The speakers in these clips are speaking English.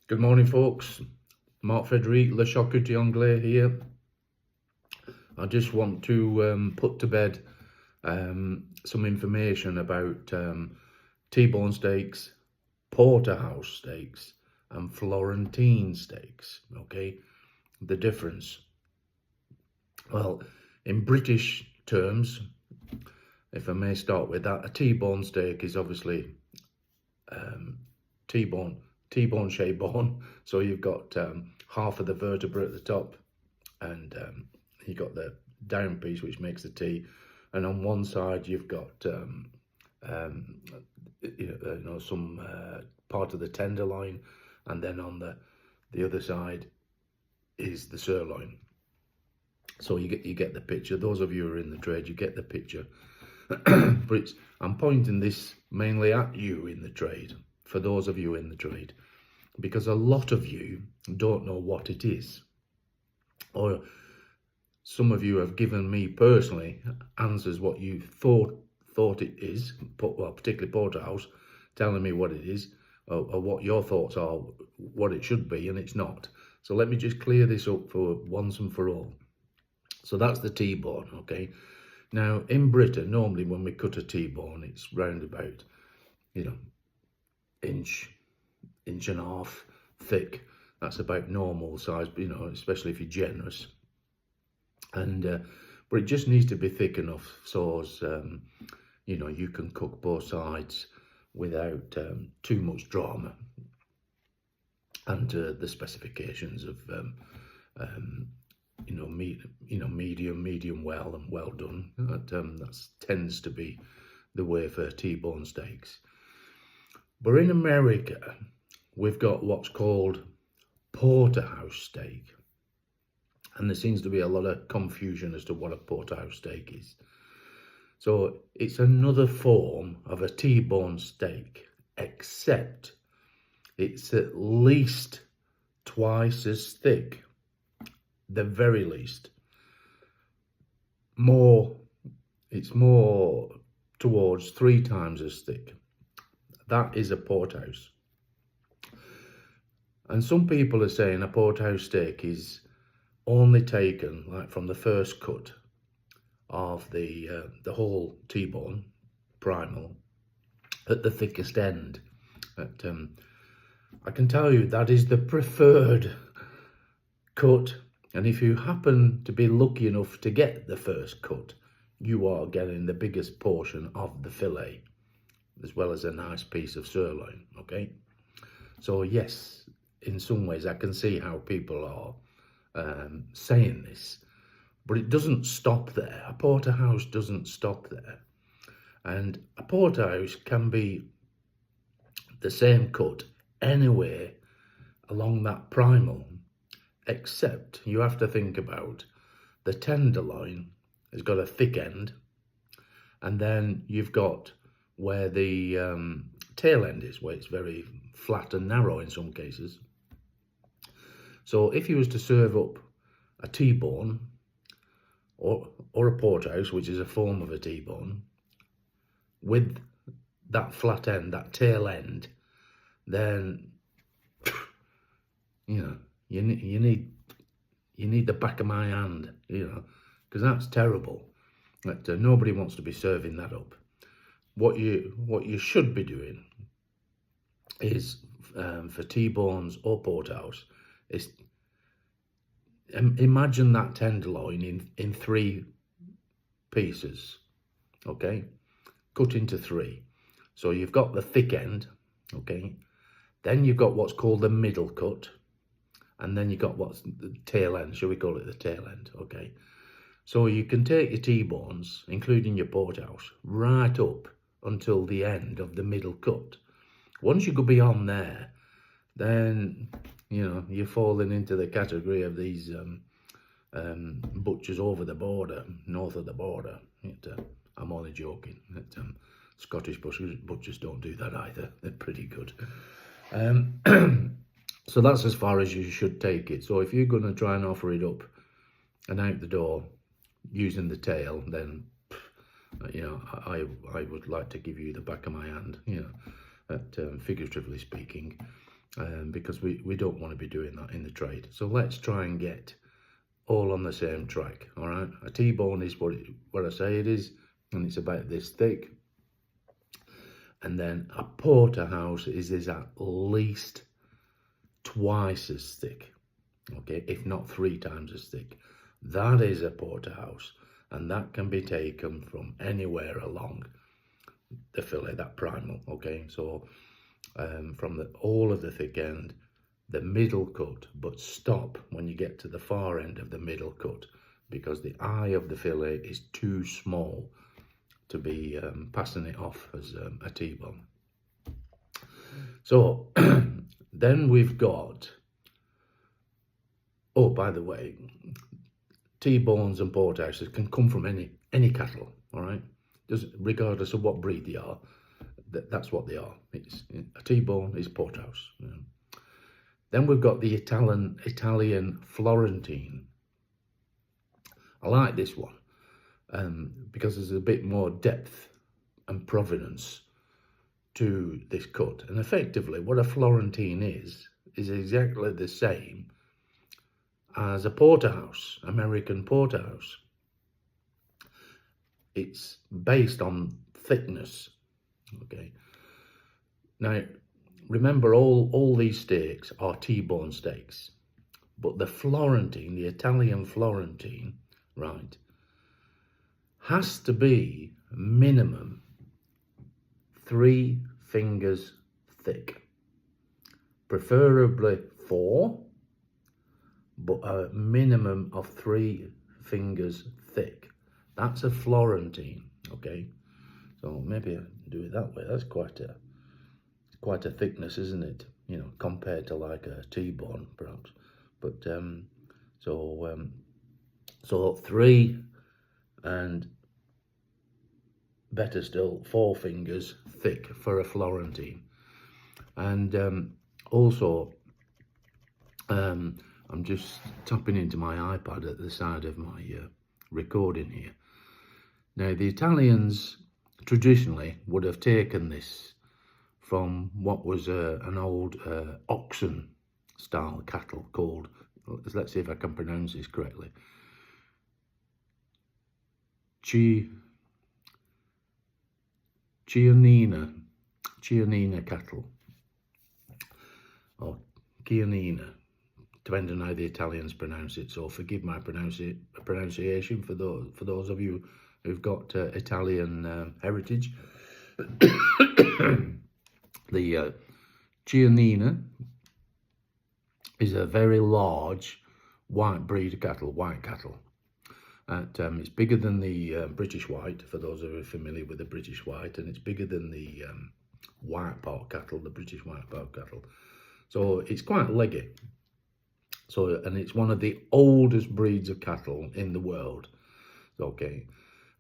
Good morning, folks. Mark Frederic, Le Charcuterie Anglais here. I just want to put to bed some information about T-bone steaks, Porterhouse steaks, and Florentine steaks. Okay, the difference. Well, in British terms, if I may start with that, a T-bone steak is obviously T-bone shaped bone. So you've got half of the vertebra at the top, and you've got the down piece which makes the T, and on one side you've got some part of the tenderloin, and then on the other side is the sirloin. So you get the picture. Those of you who are in the trade, you get the picture. But I'm pointing this mainly at you in the trade, for those of you in the trade, because a lot of you don't know what it is, or some of you have given me personally answers what you thought it is, well, particularly Porterhouse, telling me what it is, or what your thoughts are, what it should be, and it's not. So let me just clear this up for once and for all. So that's the T-bone, okay? Now, in Britain, normally when we cut a T-bone, it's round about, inch and a half thick. That's about normal size, especially if you're generous. And but it just needs to be thick enough so as you can cook both sides without too much drama. And the specifications of medium well and well done. That tends to be the way for T-bone steaks. But in America, we've got what's called Porterhouse steak. And there seems to be a lot of confusion as to what a Porterhouse steak is. So it's another form of a T-bone steak, except it's at least twice as thick, the very least. It's more towards 3 times as thick. That is a Porterhouse. And some people are saying a Porterhouse steak is only taken like from the first cut of the whole T-bone, primal, at the thickest end. But I can tell you that is the preferred cut. And if you happen to be lucky enough to get the first cut, you are getting the biggest portion of the fillet, as well as a nice piece of sirloin, okay? So yes, in some ways I can see how people are saying this, but it doesn't stop there. A Porterhouse doesn't stop there. And a Porterhouse can be the same cut anywhere along that primal, except you have to think about the tenderloin has got a thick end, and then you've got where the tail end is, where it's very flat and narrow in some cases. So if you was to serve up a T-bone or a Porterhouse, which is a form of a T-bone, with that flat end, that tail end, then you need the back of my hand, because that's terrible. That nobody wants to be serving that up. What you should be doing is for T-bones or Porterhouse is imagine that tenderloin in 3 pieces, okay, cut into 3. So you've got the thick end, okay, then you've got what's called the middle cut, and then you've got what's the tail end, shall we call it the tail end, okay? So you can take your T-bones, including your Porterhouse, right up until the end of the middle cut. Once you go beyond there, then you're falling into the category of these butchers over the border, north of the border. I'm only joking. Scottish butchers don't do that either. They're pretty good. So that's as far as you should take it. So if you're going to try and offer it up and out the door using the tail, then I would like to give you the back of my hand, figuratively speaking. because we don't want to be doing that in the trade. So let's try and get all on the same track. All right, a T-bone is what I say it is, and it's about this thick. And then a porterhouse is at least twice as thick, okay, if not 3 times as thick. That is a porterhouse, and that can be taken from anywhere along the fillet, that primal, okay. So from all of the thick end, the middle cut, but stop when you get to the far end of the middle cut, because the eye of the fillet is too small to be passing it off as a T-bone. So then we've got, oh, by the way, T-bones and porterhouses can come from any cattle, all right? Just regardless of what breed they are, that's what they are. It's a T-bone is porterhouse. You know. Then we've got the Italian Florentine. I like this one because there's a bit more depth and provenance to this cut. And effectively, what a Florentine is exactly the same as a porterhouse, American porterhouse. It's based on thickness, okay? Now, remember, all these steaks are T-bone steaks, but the Florentine, the Italian Florentine, right, has to be minimum 3 fingers thick, preferably 4, but a minimum of 3 fingers thick. That's a Florentine, okay? So maybe I do it that way. That's quite a thickness, isn't it? You know, compared to like a T-bone, perhaps. But so 3 and better still 4 fingers thick for a Florentine. And also, I'm just tapping into my iPad at the side of my recording here. Now, the Italians traditionally would have taken this from what was an old oxen style cattle called, let's see if I can pronounce this correctly, Chianina cattle, or Chianina, depending on how the Italians pronounce it. So forgive my pronunciation for those of you who've got Italian heritage. The Chianina is a very large white breed of cattle, white cattle. It's bigger than the British white, for those who are familiar with the British white, and it's bigger than the white part cattle, the British white part cattle. So it's quite leggy. So, and it's one of the oldest breeds of cattle in the world, okay,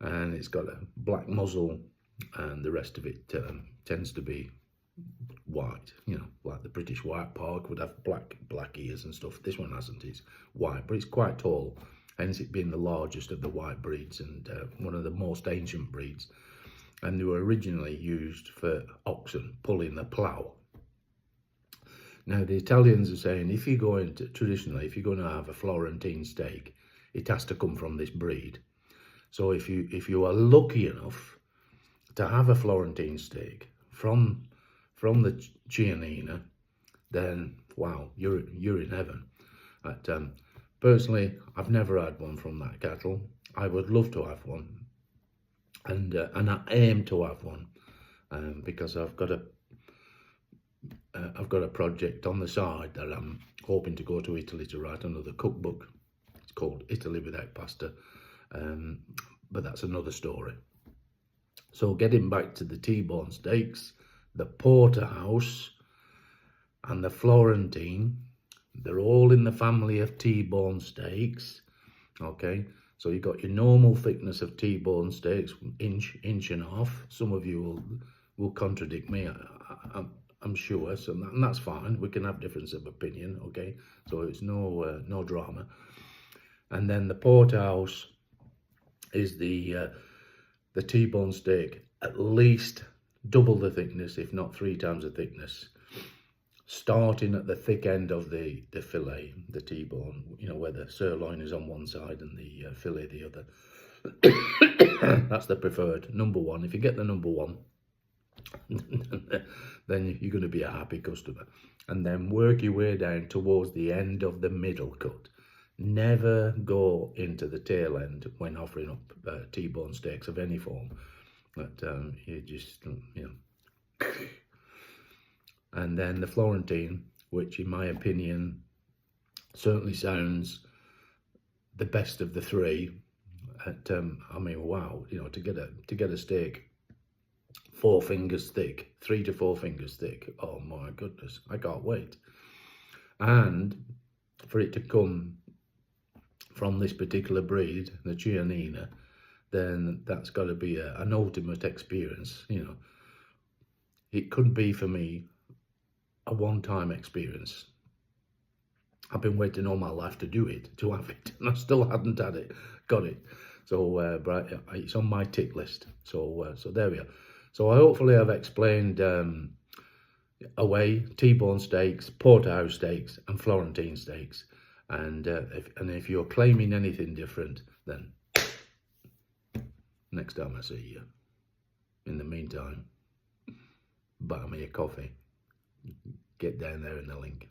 and it's got a black muzzle, and the rest of it tends to be white, you know, like the British white park would have black ears and stuff. This one hasn't, it's white, but it's quite tall, hence it being the largest of the white breeds and one of the most ancient breeds. And they were originally used for oxen pulling the plough. Now, the Italians are saying if you're going to, traditionally, if you're going to have a Florentine steak, it has to come from this breed. So if you are lucky enough to have a Florentine steak from the Chianina, then wow, you're in heaven. But personally, I've never had one from that cattle. I would love to have one, and I aim to have one, because I've got a project on the side that I'm hoping to go to Italy to write another cookbook. It's called Italy Without Pasta, but that's another story. So getting back to the T-bone steaks, the porterhouse and the Florentine, they're all in the family of T-bone steaks, okay? So you've got your normal thickness of T-bone steaks, inch and a half. Some of you will contradict me, I'm sure, so and that's fine. We can have difference of opinion, okay? So it's no drama. And then the porterhouse is the T-bone steak, at least double the thickness, if not 3 times the thickness. starting at the thick end of the fillet, the T-bone, you know, where the sirloin is on one side and the fillet the other. That's the preferred number one. If you get the number one, then you're going to be a happy customer. And then work your way down towards the end of the middle cut. Never go into the tail end when offering up T-bone steaks of any form. But you just, you know. And then the Florentine, which in my opinion certainly sounds the best of the three. I mean, wow, you know, to get a steak 4 fingers thick, 3 to 4 fingers thick. Oh my goodness, I can't wait. And for it to come from this particular breed, the Chianina, then that's got to be an ultimate experience. You know, it could be for me a one-time experience. I've been waiting all my life to do it, to have it, and I still hadn't got it. So it's on my tick list. So there we are. So I hopefully have explained away T-bone steaks, porterhouse steaks, and Florentine steaks. And if you're claiming anything different, then next time I see you. In the meantime, buy me a coffee. Get down there in the link.